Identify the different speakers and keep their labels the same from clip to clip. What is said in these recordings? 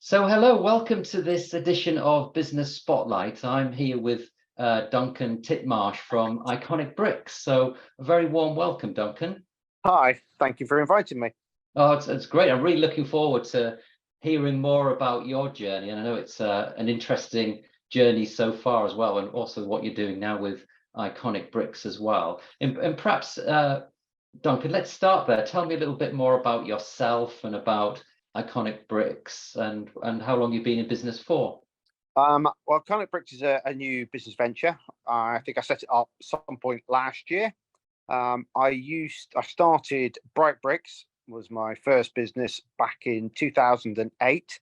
Speaker 1: So hello, welcome to this edition of Business Spotlight. I'm here with Duncan Titmarsh from Inconic Bricks. So a very warm welcome, Duncan.
Speaker 2: Hi, thank you for inviting me.
Speaker 1: Oh, it's great. I'm really looking forward to hearing more about your journey. And I know it's an interesting journey so far as well, and also what you're doing now with Inconic Bricks as well. And perhaps, Duncan, let's start there. Tell me a little bit more about yourself and about Inconic Bricks and how long you've been in business for.
Speaker 2: Well, Inconic Bricks is a new business venture. I think I set it up at some point last year. I started Bright Bricks, was my first business back in 2008,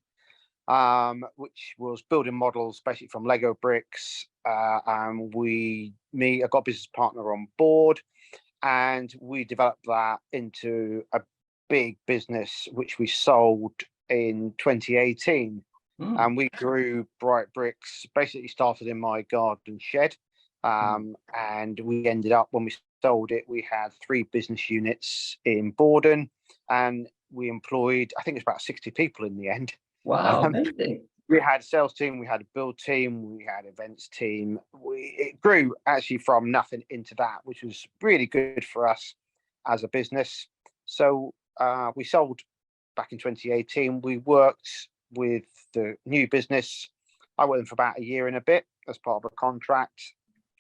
Speaker 2: which was building models basically from Lego bricks. And I got a business partner on board, and we developed that into a big business, which we sold in 2018. And we grew Bright Bricks, basically started in my garden shed. And we ended up, when we sold it, we had 3 business units in Borden, and we employed, I think it's about 60 people in the end.
Speaker 1: Wow, amazing.
Speaker 2: We had a sales team, we had a build team, we had events team. It grew actually from nothing into that, which was really good for us as a business. So we sold back in 2018. We worked with the new business. I worked with them for about a year and a bit as part of a contract.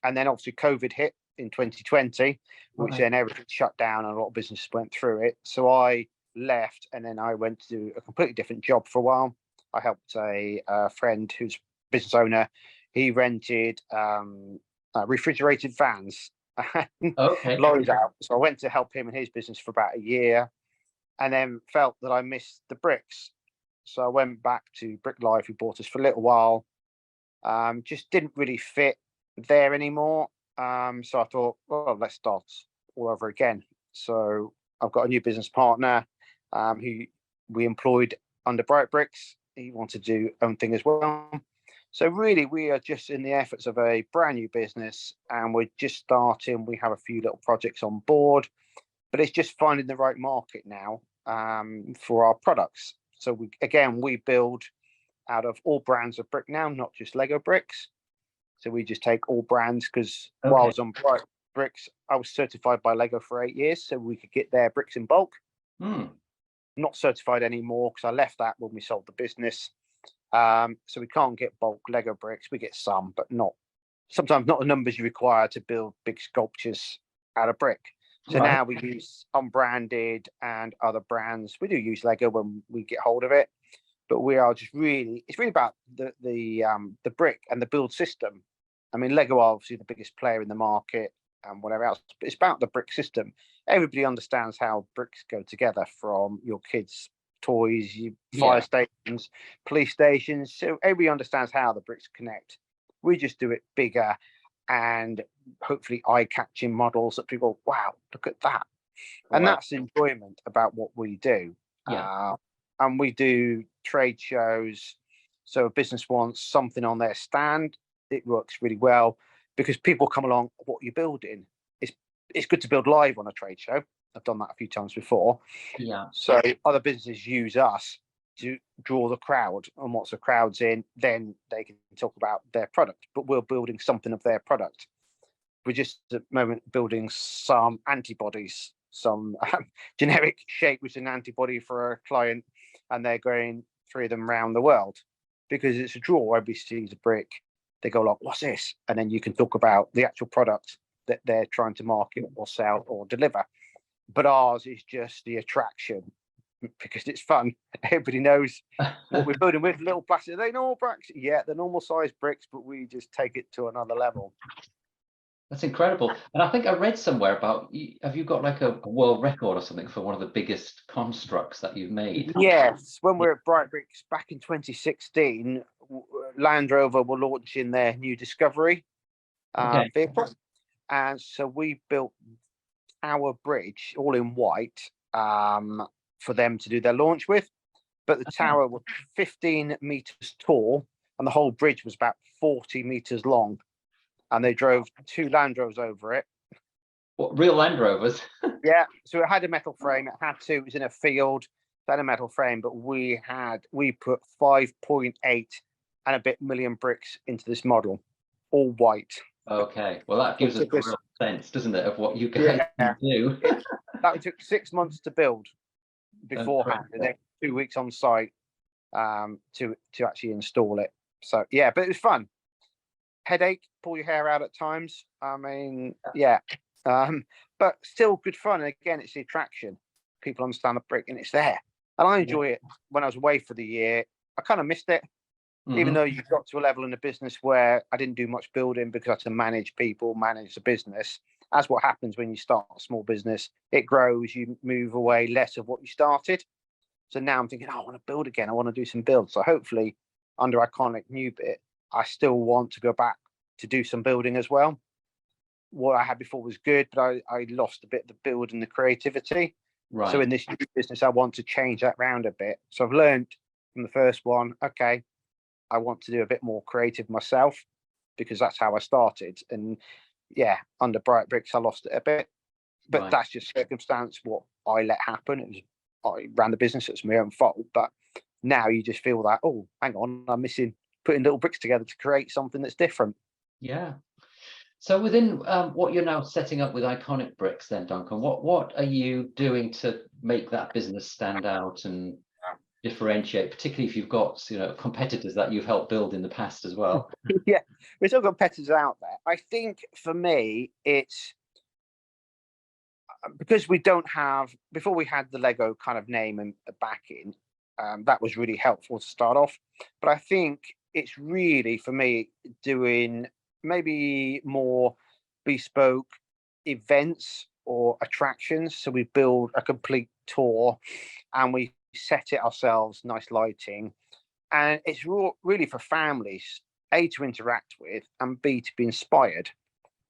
Speaker 2: And then obviously COVID hit in 2020, which then everything shut down and a lot of businesses went through it. So I left, and then I went to do a completely different job for a while. I helped a friend who's a business owner. He rented refrigerated vans, lorries out. So I went to help him in his business for about a year, and then felt that I missed the bricks. So I went back to Brick Life, who bought us for a little while. Just didn't really fit there anymore. So I thought, well, let's start all over again. So I've got a new business partner who we employed under Bright Bricks. He wanted to do own thing as well. So really, we are just in the efforts of a brand new business, and we're just starting. We have a few little projects on board, but it's just finding the right market now for our products. So we build out of all brands of brick now, not just Lego bricks. So we just take all brands, because while I was on Bright Bricks, I was certified by Lego for 8 years, so we could get their bricks in bulk. Not certified anymore because I left that when we sold the business. So we can't get bulk Lego bricks. We get some, but sometimes not the numbers you require to build big sculptures out of brick. So now we use unbranded and other brands. We do use Lego when we get hold of it, but we are just it's really about the brick and the build system. I mean, Lego are obviously the biggest player in the market and whatever else, but it's about the brick system. Everybody understands how bricks go together, from your kids' toys, fire stations, police stations. So everybody understands how the bricks connect. We just do it bigger and hopefully eye-catching models that people, wow, look at that. And that's enjoyment about what we do. And we do trade shows. So a business wants something on their stand. It works really well because people come along, what you're building. It's good to build live on a trade show. I've done that a few times before. So other businesses use us to draw the crowd, and once the crowd's in, then they can talk about their product. But we're building something of their product. We're just at the moment building some antibodies, some generic shape which is an antibody for a client, and they're going 3 of them around the world because it's a draw. Everybody sees a brick, they go like, what's this? And then you can talk about the actual product that they're trying to market or sell or deliver. But ours is just the attraction because it's fun. Everybody knows what we're building with. Little plastic. Are they normal bricks? Yeah, they're normal size bricks, but we just take it to another level.
Speaker 1: That's incredible. And I think I read somewhere about, have you got like a world record or something for one of the biggest constructs that you've made?
Speaker 2: Yes. When we were at Bright Bricks back in 2016, Land Rover were launching their new Discovery vehicle. And so we built our bridge all in white for them to do their launch with. But the tower was 15 meters tall, and the whole bridge was about 40 meters long. And they drove 2 Land Rovers over it.
Speaker 1: What, real Land Rovers?
Speaker 2: Yeah. So it had a metal frame. It was in a field. They had a metal frame, but we put 5.8 and a bit million bricks into this model, all white.
Speaker 1: Okay, well that gives us a real sense, doesn't it, of what you guys can do.
Speaker 2: That took 6 months to build beforehand, and then 2 weeks on site to actually install it. So yeah, but it was fun. Headache, pull your hair out at times. I mean, yeah, but still good fun. And again, it's the attraction. People understand the brick, and it's there. And I enjoy it. When I was away for the year, I kind of missed it. Even though you got to a level in the business where I didn't do much building because I had to manage people, manage the business. That's what happens when you start a small business. It grows, you move away less of what you started. So now I'm thinking, oh, I want to build again. I want to do some builds. So hopefully under Inconic new bit, I still want to go back to do some building as well. What I had before was good, but I lost a bit of the build and the creativity.
Speaker 1: Right.
Speaker 2: So in this new business, I want to change that round a bit. So I've learned from the first one, okay, I want to do a bit more creative myself because that's how I started. And yeah, under Bright Bricks, I lost it a bit, but that's just circumstance. What I let happen. It was I ran the business. It's my own fault. But now you just feel that, oh, hang on, I'm missing putting little bricks together to create something that's different.
Speaker 1: Yeah. So within what you're now setting up with Inconic Bricks, then Duncan, what are you doing to make that business stand out and differentiate, particularly if you've got competitors that you've helped build in the past as well?
Speaker 2: Yeah, we're still competitors out there. I think for me, it's because we don't have, before we had the Lego kind of name and backing, that was really helpful to start off. But I think it's really, for me, doing maybe more bespoke events or attractions. So we build a complete tour and we set it ourselves, nice lighting. And it's really for families, A, to interact with, and B, to be inspired,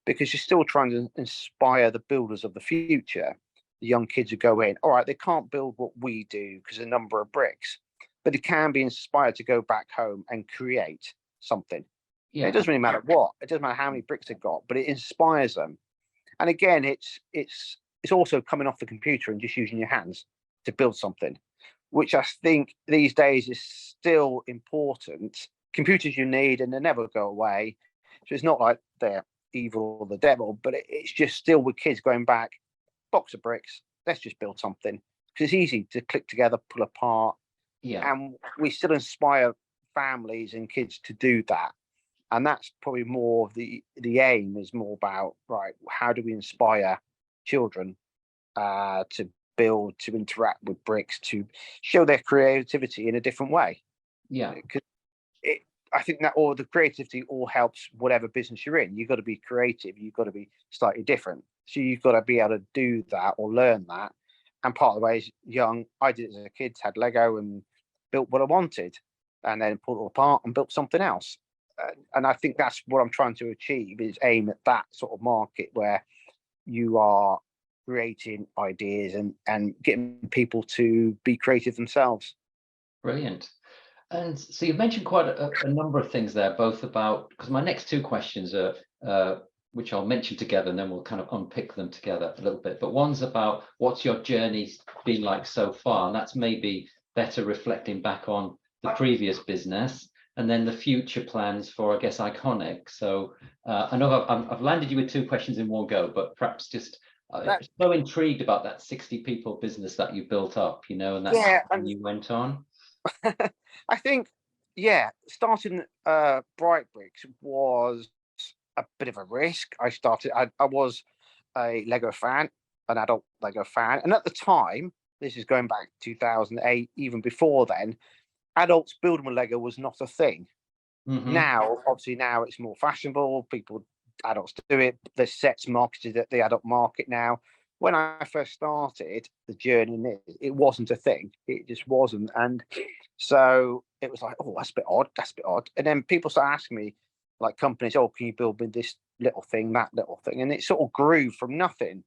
Speaker 2: because you're still trying to inspire the builders of the future. The young kids who go in, all right, they can't build what we do because of the number of bricks, but they can be inspired to go back home and create something. Yeah. It doesn't really matter what, it doesn't matter how many bricks they've got, but it inspires them. And again, it's also coming off the computer and just using your hands to build something, which I think these days is still important. Computers you need, and they never go away. So it's not like they're evil or the devil, but it's just still with kids going back, box of bricks, let's just build something. Because it's easy to click together, pull apart.
Speaker 1: Yeah.
Speaker 2: And we still inspire families and kids to do that. And that's probably more of the aim is more about, right, how do we inspire children to build, to interact with bricks, to show their creativity in a different way.
Speaker 1: Yeah.
Speaker 2: Because I think that all the creativity all helps whatever business you're in. You've got to be creative. You've got to be slightly different. So you've got to be able to do that or learn that. And part of the way is young, I did it as a kid, had Lego and built what I wanted and then pulled it apart and built something else. And I think that's what I'm trying to achieve, is aim at that sort of market where you are creating ideas and getting people to be creative themselves.
Speaker 1: Brilliant. And so you've mentioned quite a number of things there, both about, because my next two questions are, which I'll mention together, and then we'll kind of unpick them together a little bit. But one's about what's your journey been like so far, and that's maybe better reflecting back on the previous business, and then the future plans for, I guess, Inconic. So I know I've landed you with two questions in one go, but perhaps just so intrigued about that 60 people business that you built up, and that you went on.
Speaker 2: I think, starting Bright Bricks was a bit of a risk. I was a Lego fan, an adult Lego fan. And at the time, this is going back to 2008, even before then, adults building with Lego was not a thing. Now, obviously now it's more fashionable. Adults do it. There's sets marketed at the adult market now. When I first started the journey, it wasn't a thing. It just wasn't. And so it was like, oh, that's a bit odd. That's a bit odd. And then people start asking me, like companies, oh, can you build me this little thing, that little thing? And it sort of grew from nothing.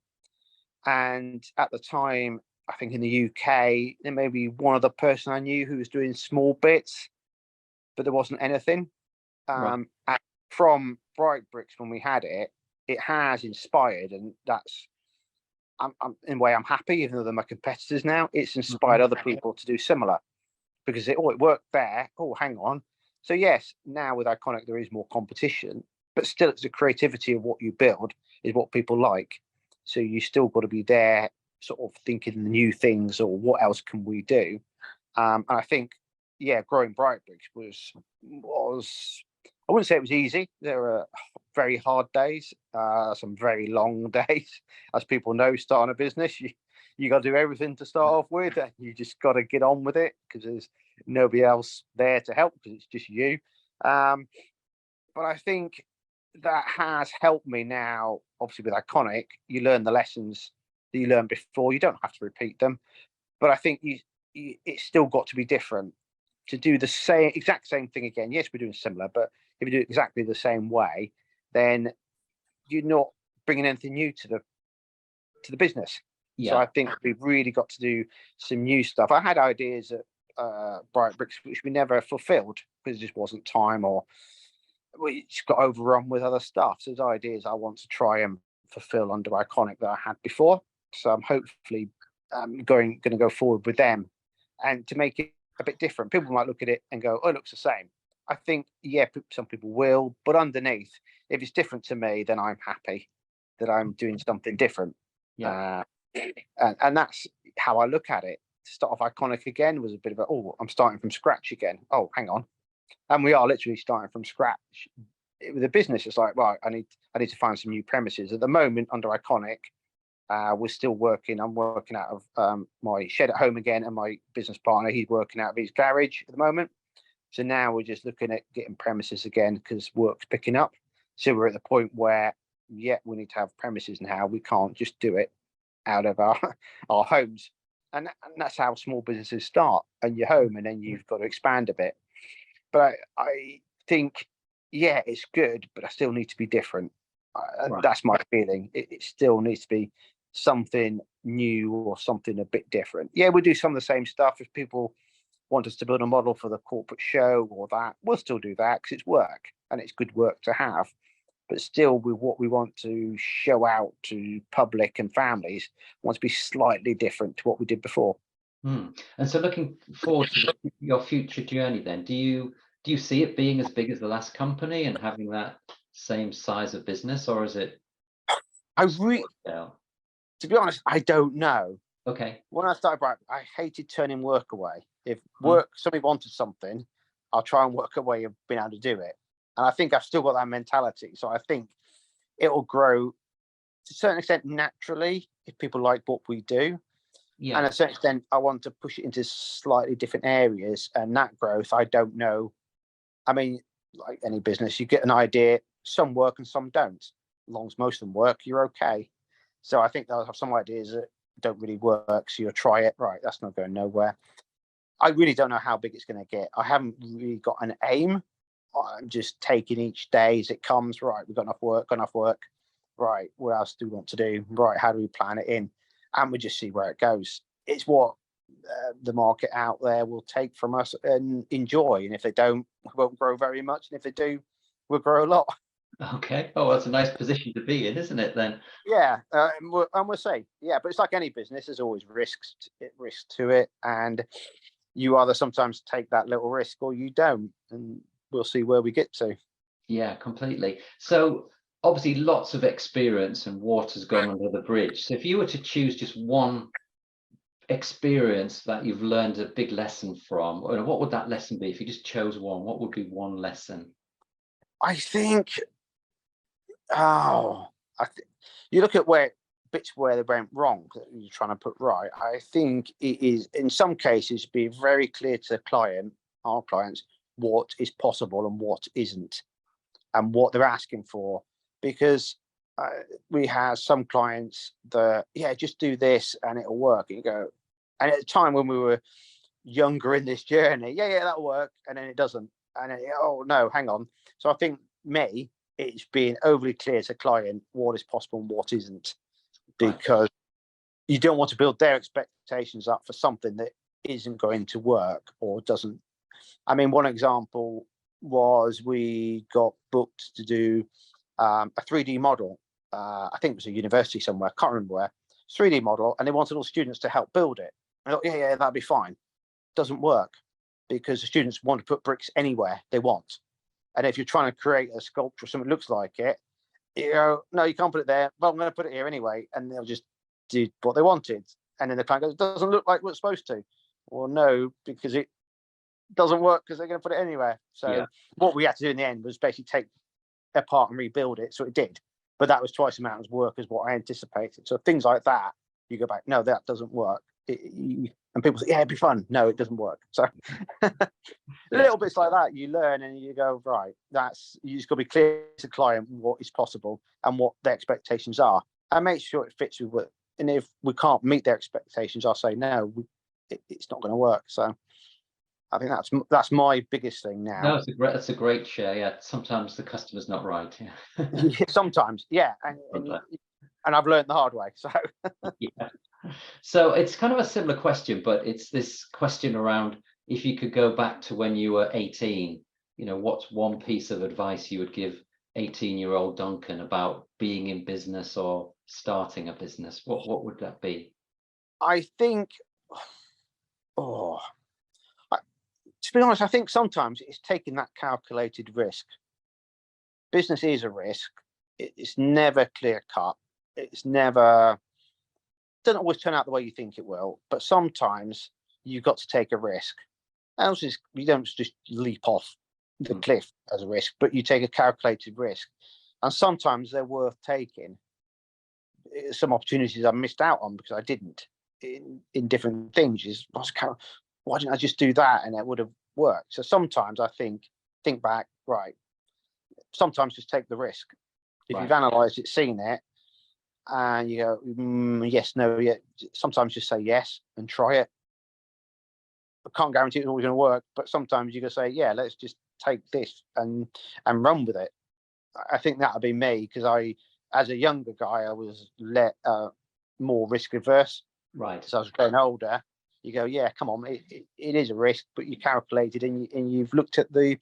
Speaker 2: And at the time, I think in the UK, there may be one other person I knew who was doing small bits, but there wasn't anything.
Speaker 1: Right.
Speaker 2: And from Bright Bricks, when we had it, it has inspired, and that's in a way I'm happy, even though they're my competitors now. It's inspired
Speaker 1: Mhm.
Speaker 2: other people to do similar because it worked there. Oh, hang on. So yes, now with Iconic there is more competition, but still it's the creativity of what you build is what people like. So you still got to be there, sort of thinking the new things or what else can we do. And I think, yeah, growing Brightbricks was I wouldn't say it was easy. There were very hard days, some very long days. As people know, starting a business, you got to do everything to start off with, and you just got to get on with it because there's nobody else there to help because it's just you. But I think that has helped me now. Obviously, with Iconic, you learn the lessons that you learned before. You don't have to repeat them, but I think it's still got to be different to do the exact same thing again. Yes, we're doing similar, but if you do it exactly the same way, then you're not bringing anything new to the business. So I
Speaker 1: Yeah.
Speaker 2: think we've really got to do some new stuff. I had ideas at Brightbricks which we never fulfilled because it just wasn't time, or we just got overrun with other stuff. So there's ideas I want to try and fulfill under Iconic that I had before. So I'm hopefully going to go forward with them and to make it a bit different. People might look at it and go, "Oh, it looks the same." I think, yeah, some people will, but underneath, if it's different to me, then I'm happy that I'm doing something different.
Speaker 1: Yeah.
Speaker 2: Uh, and that's how I look at it. To start off Iconic again was a bit of a, oh, I'm starting from scratch again. Oh, hang on. And we are literally starting from scratch. With a business, it's like, right, I need to find some new premises. At the moment, under Iconic, we're still working. I'm working out of my shed at home again, and my business partner, he's working out of his garage at the moment. So now we're just looking at getting premises again because work's picking up. So we're at the point where, yeah, we need to have premises now. We can't just do it out of our our homes, and that's how small businesses start. And your home, and then you've got to expand a bit. But I think, yeah, it's good, but I still need to be different.
Speaker 1: Right.
Speaker 2: That's my feeling. It still needs to be something new or something a bit different. Yeah, we do some of the same stuff. If people want us to build a model for the corporate show or that, we'll still do that because it's work and it's good work to have. But still, with what we want to show out to public and families, want to be slightly different to what we did before.
Speaker 1: And so looking forward to your future journey then, do you see it being as big as the last company and having that same size of business, or is it
Speaker 2: I really,
Speaker 1: smaller scale?
Speaker 2: to be honest, I don't know.
Speaker 1: Okay.
Speaker 2: When I started Bright, I hated turning work away. If
Speaker 1: Mm.
Speaker 2: somebody wanted something, I'll try and work a way of being able to do it. And I think I've still got that mentality. So I think it will grow to a certain extent naturally if people like what we do. And
Speaker 1: Yeah.
Speaker 2: to a certain extent, I want to push it into slightly different areas. And that growth, I don't know. I mean, like any business, you get an idea, some work and some don't. As long as most of them work, you're okay. So I think they'll have some ideas that don't really work. So you'll try it. Right, that's not going nowhere. I really don't know how big it's going to get. I haven't really got an aim. I'm just taking each day as it comes. Right, we've got enough work, got enough work. Right, what else do we want to do? Right, how do we plan it in? And we just see where it goes. It's what the market out there will take from us and enjoy. And if they don't, we won't grow very much. And if they do, we'll grow a lot.
Speaker 1: Okay. Oh, that's a nice position to be in, isn't it then?
Speaker 2: Yeah, and we'll say, yeah, but it's like any business. There's always risks to it, and you either sometimes take that little risk or you don't, and we'll see where we get to.
Speaker 1: Yeah, completely. So obviously lots of experience and water's gone under the bridge. So if you were to choose just one experience that you've learned a big lesson from, what would that lesson be? If you just chose one, what would be one lesson?
Speaker 2: I think, oh, you look at where bits where they went wrong that you're trying to put right. I think it is in some cases be very clear to the client, our clients, what is possible and what isn't, and what they're asking for, because we have some clients that, yeah, just do this and it'll work. And you go, and at the time when we were younger in this journey, yeah, that'll work, and then it doesn't, and then, oh no, hang on. So I think it's being overly clear to client what is possible and what isn't,
Speaker 1: Right.
Speaker 2: because you don't want to build their expectations up for something that isn't going to work or doesn't. I mean, one example was we got booked to do a 3D model. I think it was a university somewhere, I can't remember where. 3D model, and they wanted all students to help build it. I thought, yeah, that'd be fine. Doesn't work, because the students want to put bricks anywhere they want. And if you're trying to create a sculpture or something that looks like it, you go, no, you can't put it there. Well, I'm going to put it here anyway. And they'll just do what they wanted. And then the client goes, it doesn't look like what's supposed to. Well, no, because it doesn't work, because they're going to put it anywhere. So what we had to do in the end was basically take it apart and rebuild it. So it did. But that was twice the amount of work as what I anticipated. So things like that, you go back, no, that doesn't work. And people say, yeah, it'd be fun. No, it doesn't work. So little bits like that you learn, and you go, right, you just got to be clear to the client what is possible and what their expectations are, and make sure it fits with what. And if we can't meet their expectations, I'll say no, it's not going to work. So I think that's my biggest thing now.
Speaker 1: No, that's a great share. Yeah, sometimes the customer's not right. Yeah.
Speaker 2: Sometimes, yeah, and I've learned the hard way. So
Speaker 1: yeah. So it's kind of a similar question, but it's this question around, if you could go back to when you were 18, what's one piece of advice you would give 18-year-old Duncan about being in business or starting a business? What would that be?
Speaker 2: I think, to be honest, I think sometimes it's taking that calculated risk. Business is a risk. It's never clear cut. Doesn't always turn out the way you think it will, but sometimes you've got to take a risk. Else you don't just leap off the cliff as a risk, but you take a calculated risk. And sometimes they're worth taking. Some opportunities I missed out on because I didn't in different things. Why didn't I just do that and it would have worked? So sometimes I think back, right, sometimes just take the risk. If you've analysed it, seen it, and you go, yes, no, yeah. Sometimes just say yes and try it. I can't guarantee it's always going to work, but sometimes you can say, yeah, let's just take this and run with it. I think that would be me, because as a younger guy, I was more risk averse.
Speaker 1: Right.
Speaker 2: So I was getting older. You go, yeah, come on, it is a risk, but you calculated and you've looked at the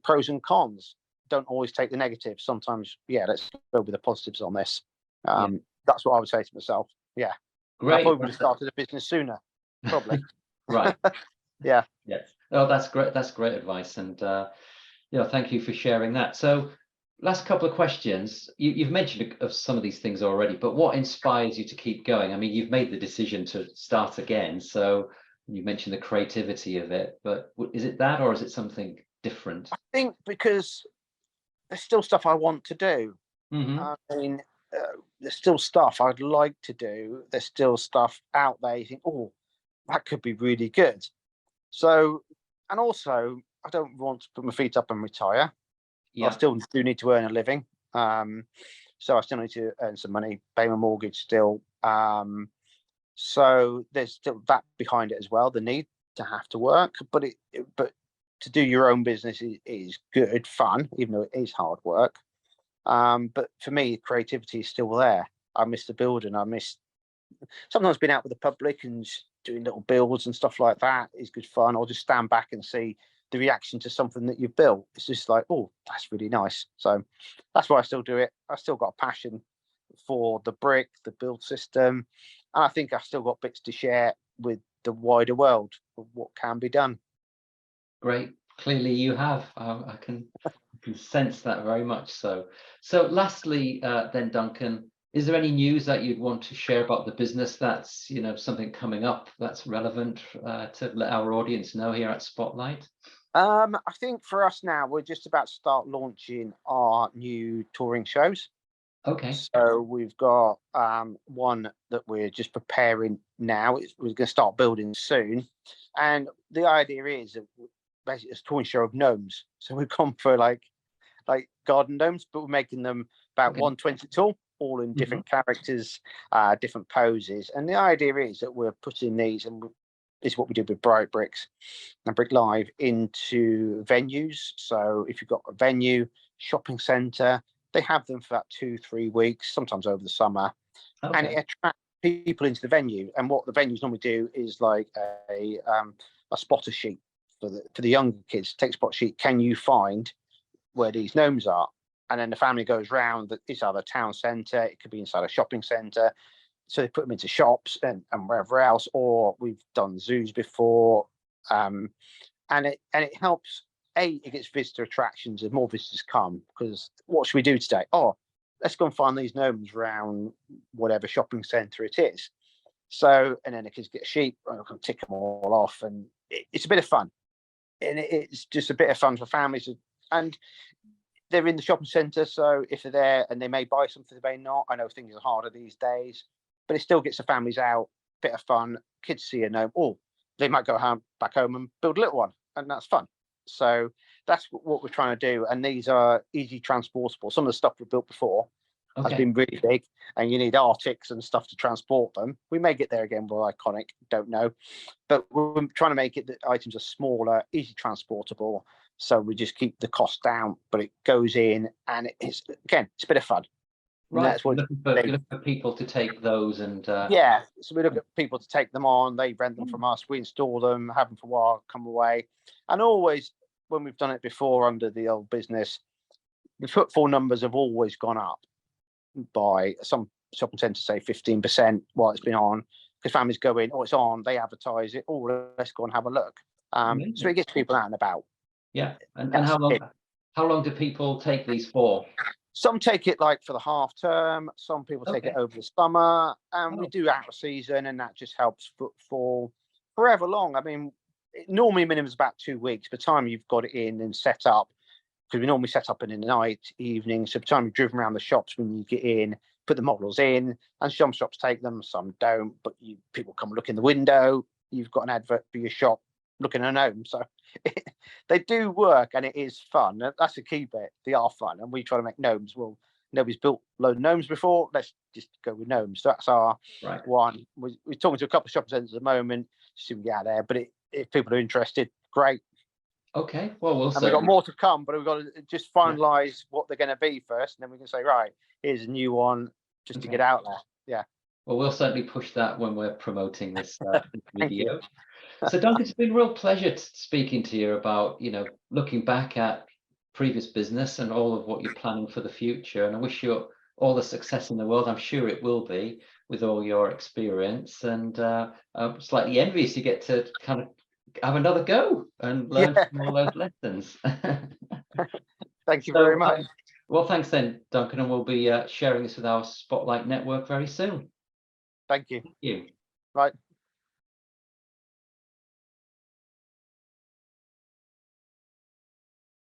Speaker 2: pros and cons. Don't always take the negatives. Sometimes, yeah, let's go with the positives on this. That's what I would say to myself. Yeah.
Speaker 1: Great.
Speaker 2: I probably would have started a business sooner, probably.
Speaker 1: Right.
Speaker 2: Yeah.
Speaker 1: Yes. Oh, that's great. That's great advice. And thank you for sharing that. So last couple of questions. You've mentioned of some of these things already, but what inspires you to keep going? I mean, you've made the decision to start again. So you mentioned the creativity of it, but is it that, or is it something different?
Speaker 2: I think because there's still stuff I want to do. I mean, there's still stuff I'd like to do. There's still stuff out there. You think, oh, that could be really good. So, and also, I don't want to put my feet up and retire. I still do need to earn a living. So I still need to earn some money, pay my mortgage still. So there's still that behind it as well, the need to have to work. But to do your own business is good fun, even though it is hard work. But for me, creativity is still there. I miss the building. I miss sometimes being out with the public and doing little builds and stuff like that is good fun. Or just stand back and see the reaction to something that you've built. It's just like, oh, that's really nice. So that's why I still do it. I still got a passion for the brick, the build system, and I think I've still got bits to share with the wider world of what can be done.
Speaker 1: Great. Clearly you have. I can sense that very much so. So lastly, then, Duncan, is there any news that you'd want to share about the business that's, something coming up that's relevant to let our audience know here at Spotlight?
Speaker 2: I think for us now, we're just about to start launching our new touring shows.
Speaker 1: Okay.
Speaker 2: So we've got one that we're just preparing now. We're going to start building soon. And the idea is that basically it's a touring show of gnomes. So we've gone for like garden gnomes, but we're making them about 120 tall, all in different characters, different poses. And the idea is that we're putting these, and this is what we did with Bright Bricks and Brick Live, into venues. So if you've got a venue, shopping centre, they have them for about 2-3 weeks, sometimes over the summer. Okay. And it attracts people into the venue. And what the venues normally do is like a spotter sheet for the younger kids. Take a spot sheet. Can you find where these gnomes are? And then the family goes round. It's either a town centre, it could be inside a shopping centre. so they put them into shops and wherever else, or we've done zoos before, and it helps. It gets visitor attractions as more visitors come, because what should we do today? Oh, let's go and find these gnomes around whatever shopping centre it is. So, and then the kids get sheep, and I can tick them all off, and it's a bit of fun, and it's just a bit of fun for families, and they're in the shopping centre. So if they're there and they may buy something, they may not. I know things are harder these days, but it still gets the families out, bit of fun. Kids see a gnome, oh, they might go back home and build a little one, and that's fun. So that's what we're trying to do, and these are easy transportable. Some of the stuff we built before has been really big, and you need Arctics and stuff to transport them. We may get there again with Inconic, don't know, but we're trying to make it that items are smaller, easy transportable, so we just keep the cost down. But it goes in, and it's a bit of fun.
Speaker 1: Right, that's what you're looking for people to take those, and
Speaker 2: yeah, so we look at people to take them on. They rent them from us, we install them, have them for a while, come away. And always, when we've done it before under the old business, the footfall numbers have always gone up by some shopping centres, say 15% while it's been on, because families go in, oh, it's on, they advertise it, oh, let's go and have a look. So it gets people out and about.
Speaker 1: Yeah, and how long do people take these for?
Speaker 2: Some take it like for the half term, some people take it over the summer, and we do out of season, and that just helps footfall forever long. I mean, normally minimum is about 2 weeks. By the time you've got it in and set up, because we normally set up in the night, evening, so by the time you've driven around the shops, when you get in, put the models in, and some shops take them, some don't, but people come look in the window, you've got an advert for your shop looking at a gnome. So they do work, and it is fun. That's the key bit. They are fun, and we try to make gnomes. Well, nobody's built a load of gnomes before, let's just go with gnomes. So that's our one. We're talking to a couple of shopping centres at the moment to see if we get out there, but if people are interested, great.
Speaker 1: Okay, well,
Speaker 2: and we've got more to come, but we've got to just finalise what they're going to be first, and then we can say, right, here's a new one, just to get out there. Yeah.
Speaker 1: Well, we'll certainly push that when we're promoting this video. So, Duncan, it's been a real pleasure speaking to you about, looking back at previous business and all of what you're planning for the future. And I wish you all the success in the world. I'm sure it will be with all your experience. And I'm slightly envious you get to kind of have another go and learn from all those lessons.
Speaker 2: Thank you very much.
Speaker 1: Well, thanks then, Duncan, and we'll be sharing this with our Spotlight network very soon.
Speaker 2: Thank you.
Speaker 1: Thank you.
Speaker 2: Right.